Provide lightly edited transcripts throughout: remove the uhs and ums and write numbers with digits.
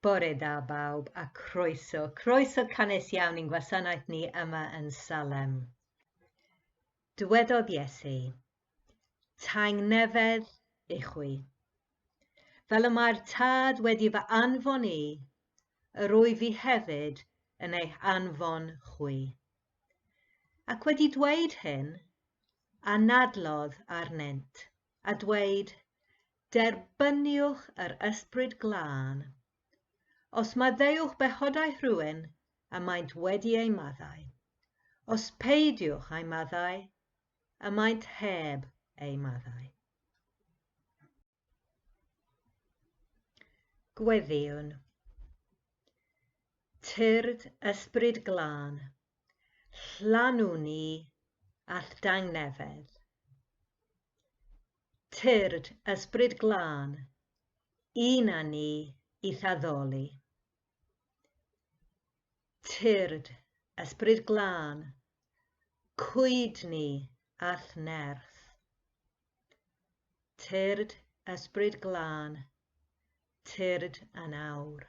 Bore da bawb a croeso. Croeso canes iawn i'n gwasanaeth ni yma yn Salem. Dywedodd Iesu, tangnefedd i chwi. Fel y mae'r tad wedi fy anfon i, yr wyf fi hefyd yn eich anfon chwi. Ac wedi dweud hyn, anadlodd arnynt, a dweud, derbyniwch yr ysbryd glân. Os maddeuwch behodau rhywun a maent wedi ei maddau. Os peidiwch ei maddau a maent heb ei maddau. Gweddiwn. Tyrd ysbryd glân, llanw ni all dangnefedd. Tyrd ysbryd glân, un a ni i thaddoli. Tyrd ysbryd glân, cwyd ni all nerth. Tyrd ysbryd glân, tyrd yn awr.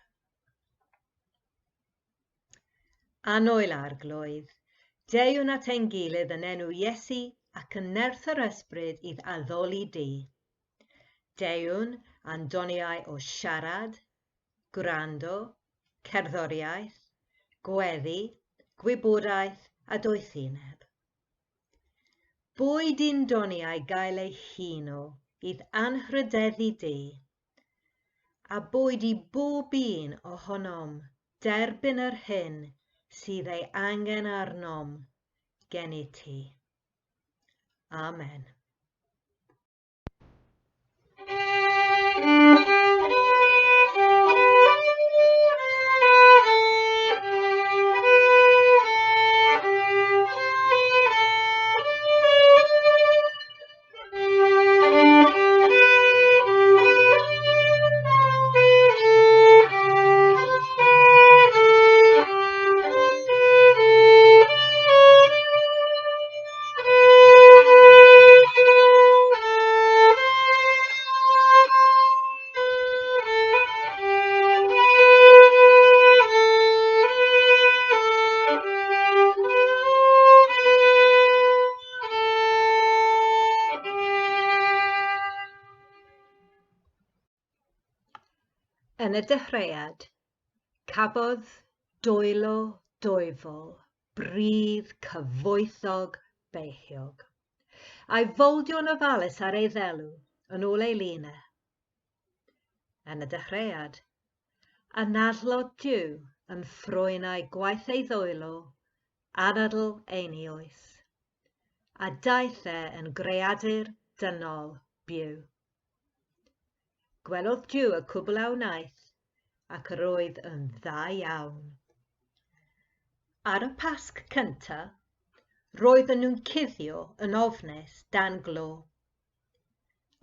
Anwyl arglwydd, deiwn at ein gilydd yn enw Iesu ac yn nerth yr ysbryd idd addoli di. Deiwn andoniau o siarad, gwrando, cerddoriaeth, gweddi, gwybodaeth a doethineb. Bwyd i'n doniau gael ei huno idd anrhydeddu di, a bwyd i bob un ohonom derbyn yr hyn sydd ei angen arnom gen i ti. Amen. Yn y dechreuad, cafodd dwylo dwyfol, bridd cyfoethog beichiog, a'i foldion ofalus ar ei ddelw yn ôl ei linau. Yn y dechreuad, anadlodd Duw yn ffrwynau gwaith ei ddwylo, anadl ein oes, a daeth yn greadur dynol byw. Gwelodd Duw y cwbl a wnaeth, ac yr oedd yn dda iawn. Ar y Pasg cyntaf, roedden nhw'n cuddio yn ofnus dan glo.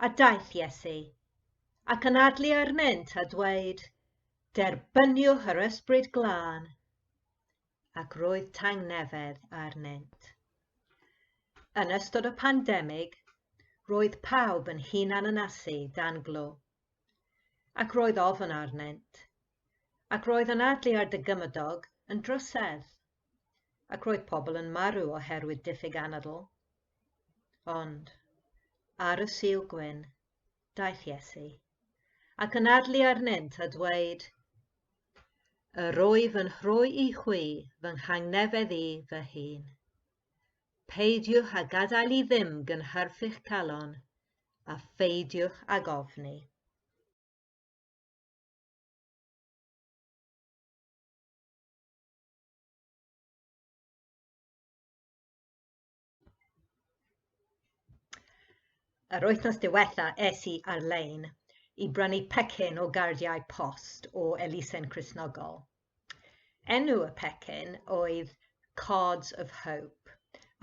A daeth Iesu, ac yn adlu arnynt a dweud, derbyniwch yr ysbryd glân, ac roedd tangnefedd arnynt. Yn ystod y pandemig, roedd pawb yn hunan-ynasu dan glo, ac roedd ofn arnynt, ac roedd yn adlu ar dy gymydog yn drysedd, ac roedd pobl yn marw oherwydd diffyg anadl. Ond, ar y Sul Gwyn, daeth Iesu, ac yn adlu arnynt a dweud, yr wyf yn rhoi i chwi fy nghangnefedd i fy hun. Peidiwch a gadael i ddim gynhyrfu'ch calon, a pheidiwch ag ofni. Yr wythnos diwetha es I ar-lein I brynu pecyn o gardiau post o elusen Cristnogol. Enw y pecyn oedd Cards of Hope,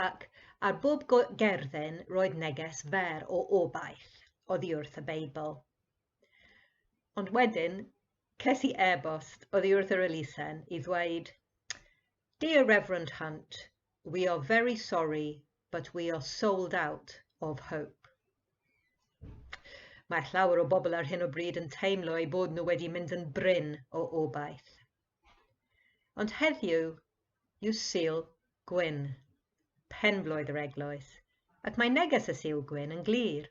ac ar bob gerddin roedd neges fer o obaith oddi wrth y Beibl. Ond wedyn, ces I e-bost oddi wrth yr elusen I ddweud, Dear Reverend Hunt, we are very sorry, but we are sold out of hope. Mae llawer o bobl ar hyn o bryd yn teimlo eu bod nhw wedi mynd yn brin o obaith. Ond heddiw yw Sul Gwyn, penblwydd yr eglwys, ac mae neges y Sul Gwyn yn glir.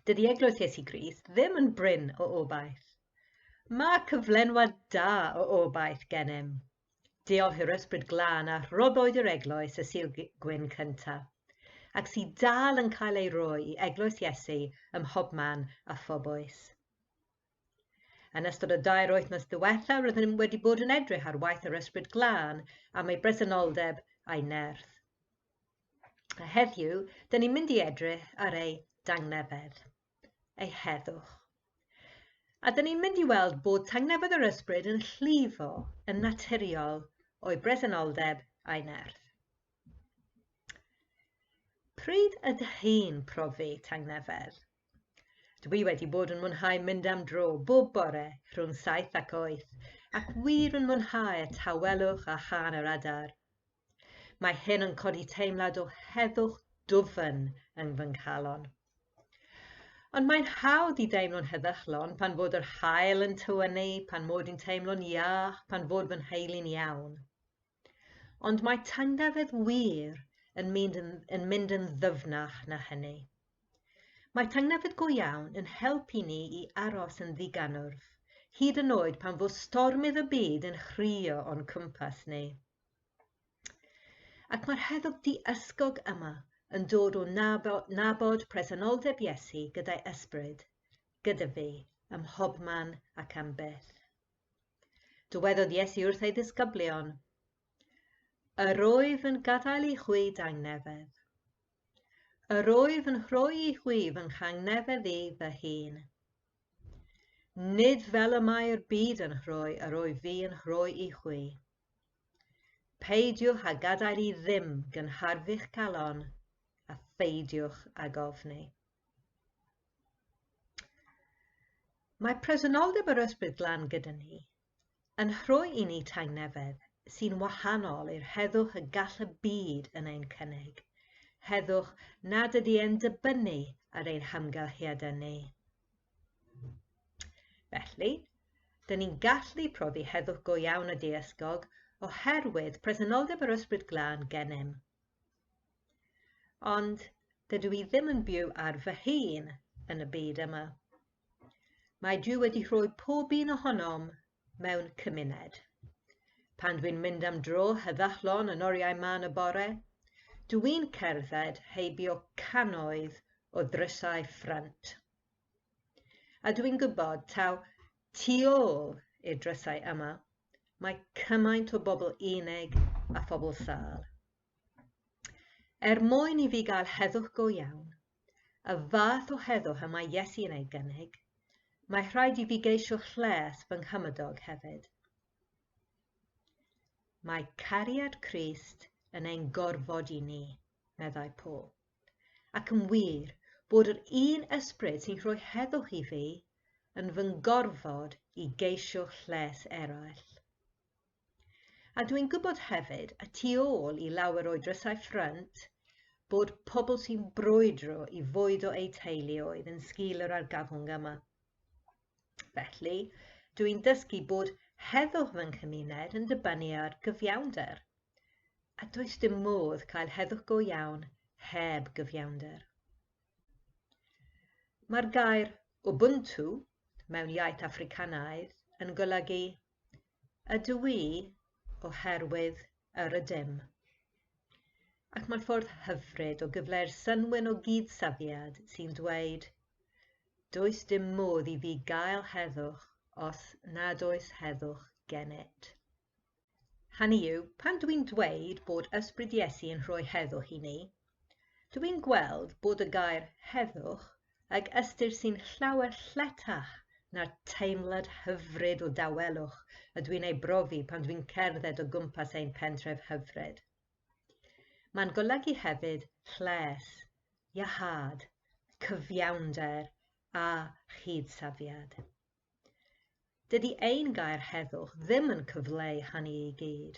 Dydy eglwys Iesu Grist ddim yn brin o obaith. Mae cyflenwad da o obaith gennym. Diolch i'r ysbryd glân a rhoddwyd yr eglwys y Sul Gwyn cyntaf, ac sy'n dal yn cael ei roi i eglwys Iesu ym mhobman a phobwys. Yn ystod y 2 wythnos ddiwethaf, roeddwn wedi bod yn edrych ar waith yr ysbryd glân am ei bresenoldeb a'i nerth. A heddiw, dyn ni'n mynd i edrych ar ei dangnefedd, ei heddwch. A dyn ni'n mynd i weld bod tangnefedd yr ysbryd yn llifo yn naturiol o'i bresenoldeb a'i nerth. Pryd ydych chi'n profi tangnefedd? Dwi wedi bod yn mwynhau mynd am dro bob bore rhwng 7 ac 8 ac wir yn mwynhau y tawelwch a chan yr adar. Mae hyn yn codi teimlad o heddwch dwfn yng fy nghalon. Ond mae'n hawdd i deimlo'n heddychlon pan fod yr haul yn tywynu, pan mod i'n teimlo'n iach, pan fod fy nheulu'n iawn. Ond mae tangnefedd wir yn mynd yn ddyfnach na hynny. Mae tangnefedd go iawn yn helpu ni i aros yn ddiganwrf, hyd yn oed pan fod stormydd y byd yn chrio o'n cwmpas ni. Ac mae'r heddwch di-ysgog yma yn dod o nabod presenoldeb Iesu gyda'i ysbryd, gyda fi, ym mhobman ac am byth. Dywedodd Iesu wrth ei ddisgyblion, yr wyf yn gadael i chwi dangnefedd. Yr wyf yn rhoi i chwi fy nghangnefedd i fy hun. Nid fel y mae'r byd yn rhoi yr wyf fi yn rhoi i chwi. Peidiwch a gadael i ddim gynharfu'ch calon, a pheidiwch ag ofni. Mae presenoldeb yr ysbryd glân gyda ni yn rhoi i ni tangnefedd sy'n wahanol i'r heddwch y gall y byd yn ein cynnig, heddwch nad ydy e'n dibynnu ar ein hamgylchiadau ni. Felly, dyn ni'n gallu profi heddwch go iawn y di-ysgog oherwydd presenoldeb yr ysbryd glân gennym. Ond dydw i ddim yn byw ar fy hun yn y byd yma. Mae Duw wedi rhoi pob un ohonom mewn cymuned. Pan dwi'n mynd am dro heddychlon yn oriau man y bore, dwi'n cerdded heibio cannoedd o ddrysau ffrynt. A dwi'n gwybod taw tu ôl i'r drysau yma, mae cymaint o bobl unig a phobl sâl. Mwyn i fi gael heddwch go iawn, y fath o heddwch y mae Iesu yn ei gynnig, mae rhaid i fi geisio lles fy nghymydog hefyd. Mae cariad Crist yn ein gorfod i ni, meddai Paul, ac yn wir bod yr un ysbryd sy'n rhoi heddwch i fi yn fy gorfod i geisio lles eraill. A dwi'n gwybod hefyd y tu ôl i lawer o drysau ffrynt bod pobl sy'n brwydro i fwyd o eu teuluoedd yn sgil yr argafwng yma. Felly, dwi'n dysgu bod heddwch fy cymuned yn dibynnu ar gyfiawnder, a does dim modd cael heddwch go iawn heb gyfiawnder. Mae'r gair Ubuntu mewn iaith Africanaidd yn golygu ydw i oherwydd yr ydym. Ac mae'n ffordd hyfryd o gyfleu'r synwyn o gydsafiad sy'n dweud does dim modd i fi gael heddwch os nad oes heddwch gennyt. Hynny yw, pan dwi'n dweud bod ysbryd Iesu yn rhoi heddwch i ni, dwi'n gweld bod y gair heddwch ag ystyr sy'n llawer lletach na'r teimlad hyfryd o dawelwch y dwi'n ei brofi pan dwi'n cerdded o gwmpas ein pentref hyfryd. Mae'n golygu hefyd lles, iahad, cyfiawnder a chydsafiad. Dydy ein gair heddwch ddim yn cyfleu hynny i gyd,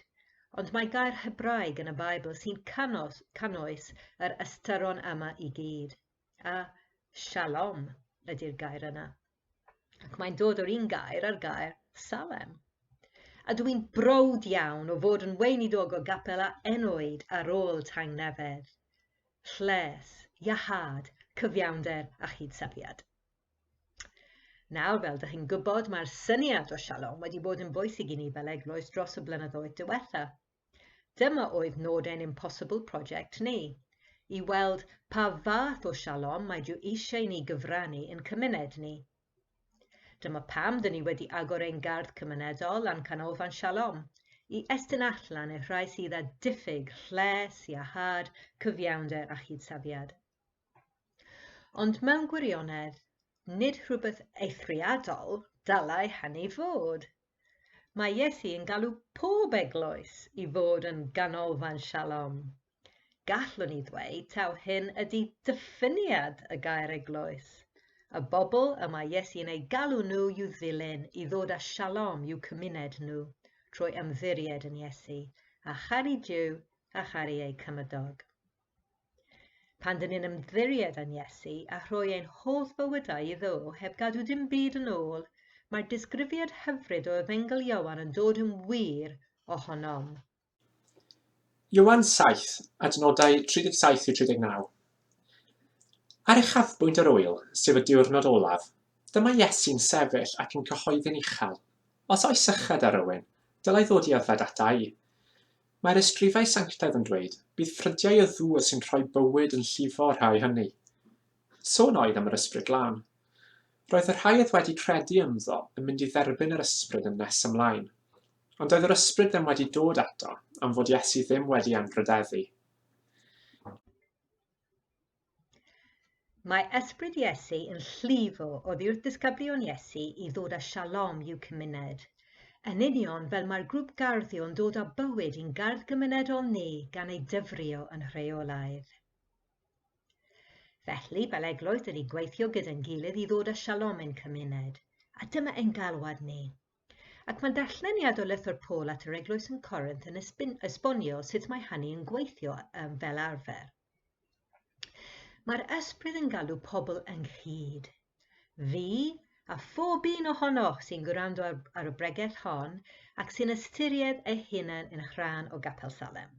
ond mae gair Hebraeg yn y Beibl sy'n cynnwys yr ystyron yma i gyd, a shalom ydy'r gair yna, ac mae'n dod o'r un gair ar gair Salem. A dwi'n browd iawn o fod yn weinidog o gapel a enwyd ar ôl tangnefedd, lles, iahad, cyfiawnder a chydsafiad. Nawr, fel ydych chi'n gwybod, mae'r syniad o Shalom wedi bod yn bwysig i ni fel eglwys dros y blynyddoedd diwetha. Dyma oedd nodau'n impossible project ni, i weld pa fath o Shalom mae Dyw eisiau ni gyfrannu yn cymuned ni. Dyma pam dyn ni wedi agor ein gardd cymunedol a'n canolfan Shalom, i estyn allan y rhai sydd â diffyg lles, iahad, cyfiawnder a chydsafiad. Ond mewn gwirionedd, nid rhywbeth eithriadol dylai hynny fod. Mae Iesu yn galw pob eglwys i fod yn ganolfan Shalom. Gallwn ni ddweud taw hyn ydy diffiniad y gair eglwys. Y bobl y mae Iesu yn ei galw nhw i'w ddilyn i ddod â Shalom i'w cymuned nhw, trwy ymddiried yn Iesu, a charu Duw a charu ei cymydog. Pan dyn ni'n ymddiried yn Iesu a rhoi ein holl fywydau iddo heb gadw dim byd yn ôl, mae'r disgrifiad hyfryd o Efengyl Ioan yn dod yn wir ohonom. Ioan 7, adnodau 37 i 39. Ar uchafbwynt yr ŵyl, sef y diwrnod olaf, dyma Iesu'n sefyll ac yn cyhoeddi'n uchel. Os oes sychad ar rywun, dylai ddod i yfed ata i. Mae'r ysgrifau sanctaidd yn dweud bydd ffrydiau y ddŵr sy'n rhoi bywyd yn llifo rhai hynny. Sôn oedd am yr ysbryd glân. Roedd y rhai oedd wedi credu ynddo yn mynd i dderbyn yr ysbryd yn nes ymlaen, ond oedd yr ysbryd ddim wedi dod ato am fod Iesu ddim wedi anrhydeddu. Mae ysbryd Iesu yn llifo oddi wrth disgyblion Iesu i ddod â Shalom i'w cymuned. Yn union fel mae'r grŵp garddio yn dod â bywyd i'n gardd gymunedol ni gan ei dyfrio yn rheolaidd. Felly, fel eglwys ydy gweithio gyda'n gilydd i ddod â Shalom ein cymuned, a dyma ein galwad ni. Ac mae'n darlleniad o lythyr Paul at yr eglwys yn Corinth yn esbonio sut mae hynny yn gweithio fel arfer. Mae'r ysbryd yn galw pobl ynghyd. Fi a phob un ohonoch sy'n gwrando ar y bregeth hon ac sy'n ystyried ei hunain yn rhan o Gapel Salem.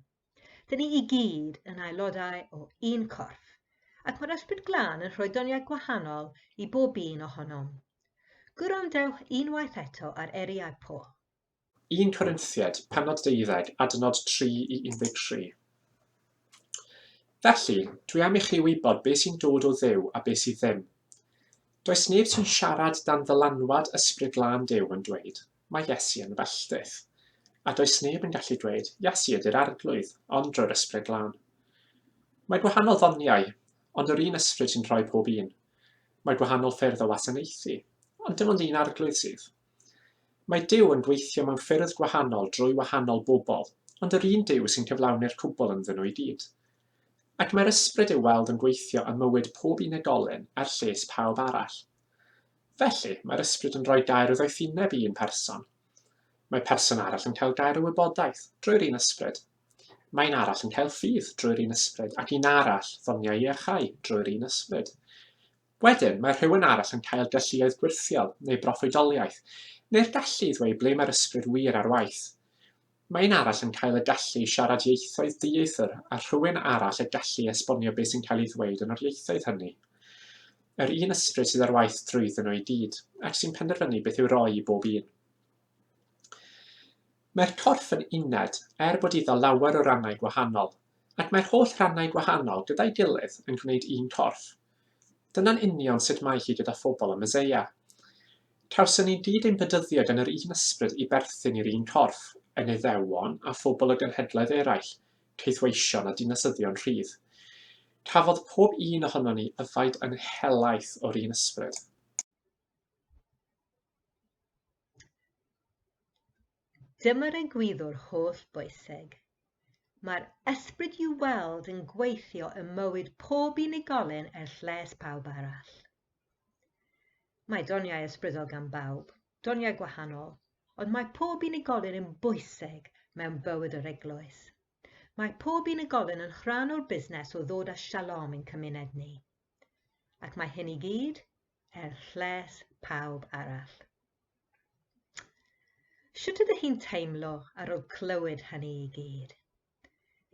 Dyn ni i gyd yn aelodau o un corff, ac mae'r ysbryd glân yn rhoi doniau gwahanol i bob un ohonom. Gwrandewch unwaith eto ar eriau Paul. 1 Corinthiaid, pennod 12, adnod 3 i 13. Felly, dwi am i chi wybod beth sy'n dod o Dduw a beth sydd ddim. Does neb sy'n siarad dan ddylanwad ysbryd glân Duw yn dweud, mae Iesu yn felltith. A does neb yn gallu dweud, Iesu ydy'r arglwydd, ond drwy'r ysbryd glân. Mae gwahanol ddoniau, ond yr un ysbryd sy'n rhoi pob un. Mae gwahanol ffyrdd o wasanaethu, ond dim ond un arglwydd sydd. Mae Duw yn gweithio mewn ffyrdd gwahanol drwy wahanol bobl, ond yr un Duw sy'n cyflawni'r cwbl ynddyn nhw i gyd. Ac mae'r ysbryd i'w weld yn gweithio ym mywyd pob unigolyn ar lles pawb arall. Felly, mae'r ysbryd yn rhoi gair o ddoethineb i un person. Mae person arall yn cael gair o wybodaeth drwy'r un ysbryd. Mae'n arall yn cael ffydd drwy'r un ysbryd ac un arall ddoniau iechau drwy'r un ysbryd. Wedyn, mae rhywun arall yn cael galluoedd gwirthiol neu broffwydoliaeth, neu'r gallu i ddweud ble mae'r ysbryd wir ar waith. Mae'n arall yn cael y gallu siarad ieithoedd dieithr a rhywun arall y gallu esbonio beth sy'n cael ei ddweud yn yr ieithoedd hynny. Yr un ysbryd sydd ar waith drwyddyn nhw i gyd, ac sy'n penderfynu beth yw roi i bob un. Mae'r corff yn uned bod iddo lawer o rannau gwahanol, ac mae'r holl rannau gwahanol gyda'i gilydd yn gwneud un corff. Dyna'n union sut mae hi gyda phobl y Meseia. Cawson ni gyd ein bedyddio gan yr un ysbryd i berthyn i'r un corff, yn Iddewon a phobl y genhedloedd eraill, ceithweision a dinasyddion rhydd. Cafodd pob un ohono ni yfaid yn helaeth o'r un ysbryd. Dyma'r egwyddor holl bwysig. Mae'r ysbryd i'w weld yn gweithio ym mywyd pob unigolyn lles pawb arall. Mae doniau ysbrydol gan bawb, doniau gwahanol, ond mae pob unigolyn yn bwysig mewn bywyd yr eglwys. Mae pob unigolyn yn rhan o'r busnes o ddod â Shalom yn cymuned ni. Ac mae hyn i gyd lles pawb arall. Sut ydych chi'n teimlo ar ôl clywed hynny i gyd?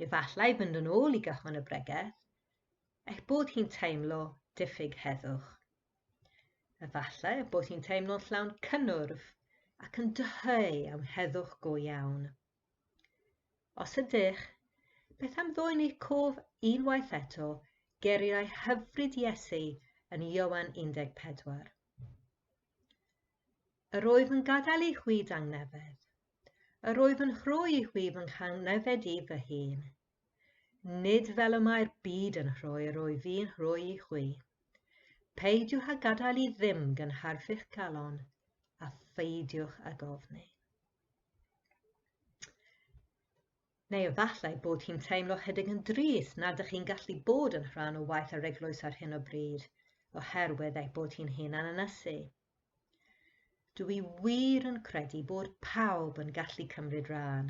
Efallai fynd yn ôl i gychwyn y bregeth, eich bod chi'n teimlo diffyg heddwch. Efallai bod chi'n teimlo'n llawn cynnwrf ac yn dyheu am heddwch go iawn. Os ydych, beth am ddwy'n eich cof unwaith eto geiriau hyfryd Iesu yn Ioan 14. Yr oedd yn gadael ei chwyd angnefedd. Yr oedd yn rhoi ei chwyd yn changnefedd i fy hun. Nid fel y mae'r byd yn rhoi yr oedd fi'n rhoi ei chwi. Peidiwch â gadael i ddim gynharfu'ch calon, a pheidiwch â gofni. Neu efallai bod chi'n teimlo chydig yn drist nad ydych chi'n gallu bod yn rhan o waith yr eglwys ar hyn o bryd, oherwydd eich bod chi'n hunan ynysu. Dw i wir yn credu bod pawb yn gallu cymryd rhan,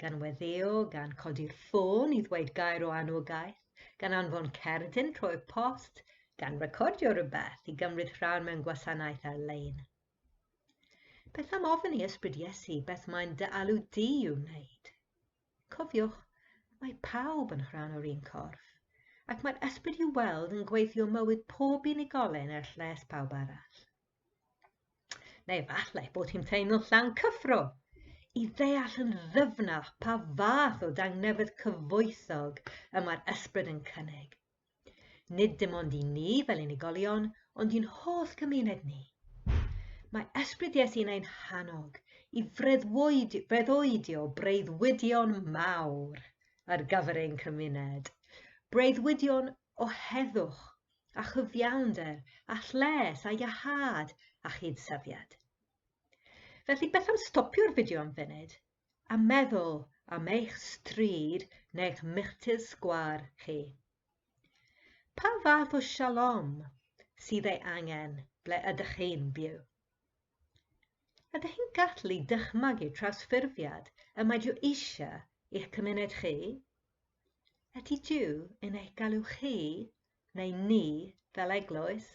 gan weddïo, gan codi'r ffôn i ddweud gair o anogaeth, gan anfon cerdyn trwy'r post, gan recordio rhywbeth i gymryd rhan mewn gwasanaeth ar-lein. Beth am ofyn i ysbryd Iesu beth mae'n dy alw di i'w wneud? Cofiwch, mae pawb yn rhan o'r un corff, ac mae'r ysbryd i'w weld yn gweithio mywyd pob unigolyn er lles pawb arall. Neu efallai bod chi'n teimlo llawn cyffro, i ddeall yn ddyfnach pa fath o dangnefedd cyfoethog y mae'r ysbryd yn cynnig. Nid dim ond i ni fel unigolion, ond i'n holl gymuned ni. Mae ysbryd Iesu'n ein hannog i freuddwydio breuddwydion mawr ar gyfer ein cymuned. Breuddwydion o heddwch, a chyfiawnder, a lles, a iahad, a chydsafiad. Felly beth am stopio'r fideo am funud a meddwl am eich stryd neu'ch milltir sgwâr chi. Pa fath o shalom sydd ei angen ble ydych chi'n byw? Ydych chi'n gallu dychmygu trawsffurfiad y mae Duw eisiau i'ch cymuned chi? Ydy Duw yn eich galw chi neu ni fel eglwys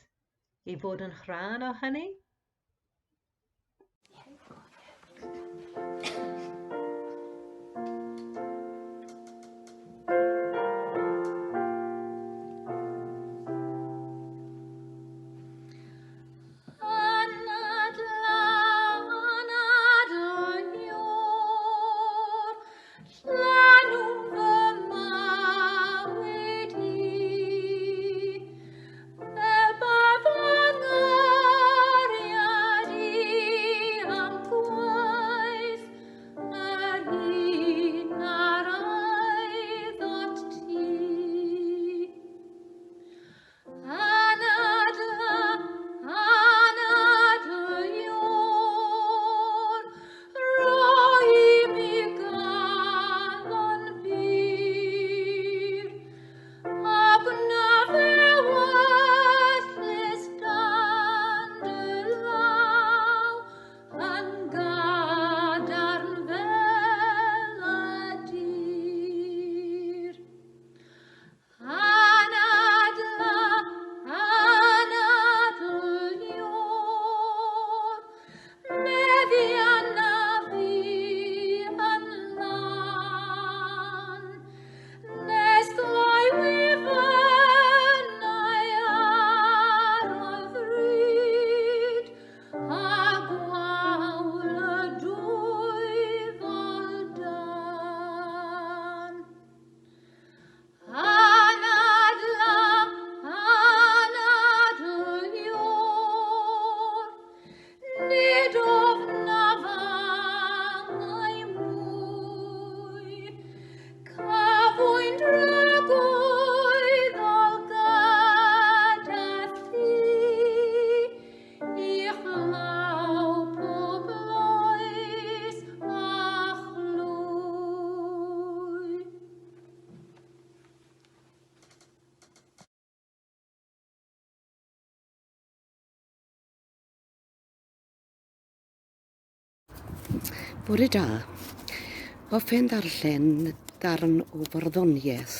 i fod yn rhan o hynny? Bore da. Hoffen darllen darn o farddoniaeth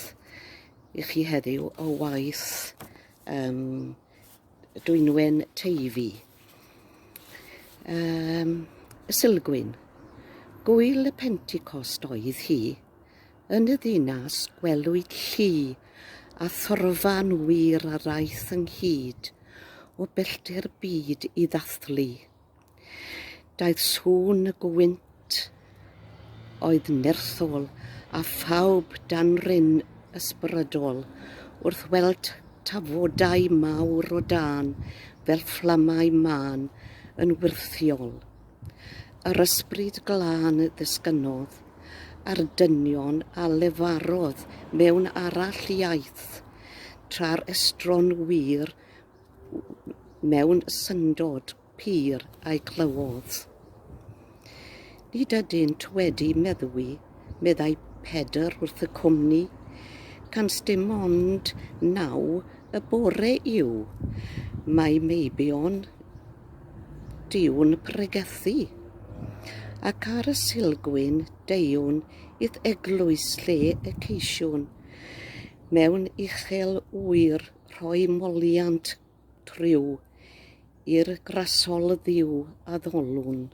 i chi heddiw o waith Dwynwen Teifi. Sylgwyn. Gwyl y Pentecost oedd hi. Yn y ddinas gwelwyd llu a thorfan wir a raeth ynghyd o bellter byd i ddathlu. Daeth sŵn y gwynt oedd nerthol a phawb dan ryn ysbrydol wrth weld tafodau mawr o dan fel fflamau man yn wyrthiol. Yr ysbryd glân ddisgynodd a'r dynion a lefarodd mewn arall iaith tra'r estron wir mewn syndod pur a'i clywodd. Nid ydynt wedi meddai Pedr wrth y cwmni, cans dim ond 9 y bore yw, mae meibion diwn pregethu. Ac ar y Sylgwyn deiwn idd eglwys lle y ceisiwn, mewn uchel wyr rhoi moliant triw i'r grasol ddiw a ddolwn.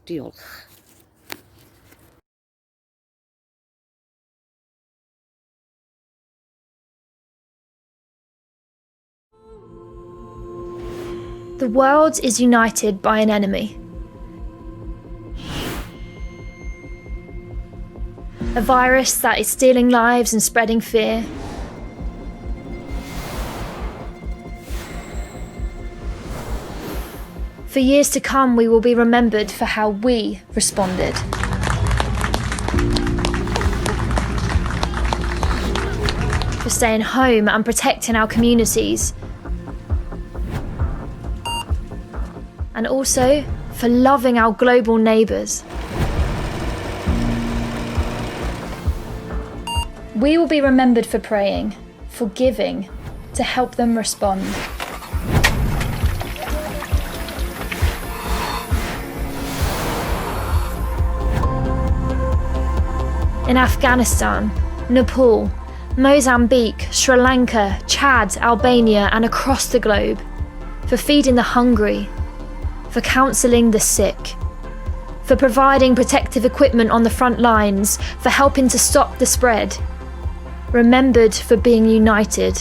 Diolch. The world is united by an enemy. A virus that is stealing lives and spreading fear. For years to come, we will be remembered for how we responded. For staying home and protecting our communities. And also for loving our global neighbours. We will be remembered for praying, for giving, to help them respond. In Afghanistan, Nepal, Mozambique, Sri Lanka, Chad, Albania and across the globe, for feeding the hungry, for counselling the sick, for providing protective equipment on the front lines, for helping to stop the spread. Remembered for being united,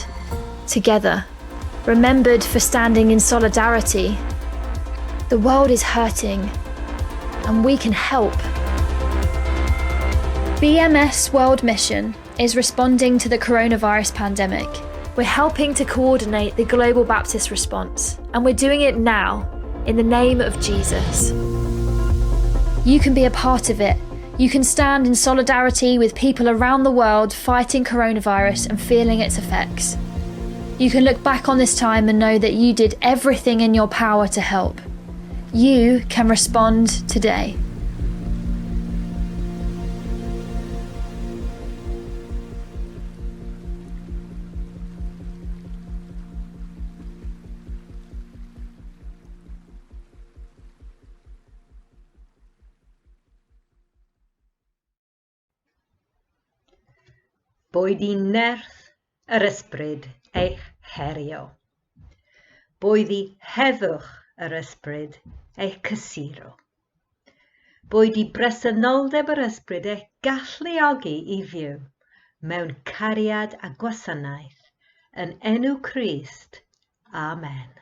together. Remembered for standing in solidarity. The world is hurting, and we can help. BMS World Mission is responding to the coronavirus pandemic. We're helping to coordinate the global Baptist response, and we're doing it now, in the name of Jesus. You can be a part of it. You can stand in solidarity with people around the world fighting coronavirus and feeling its effects. You can look back on this time and know that you did everything in your power to help. You can respond today. Boed i nerth yr ysbryd eich herio. Boedd i heddwch yr ysbryd eich cysuro. Boed i bresenoldeb yr ysbryd eich galluogi i fyw mewn cariad a gwasanaeth yn enw Crist. Amen.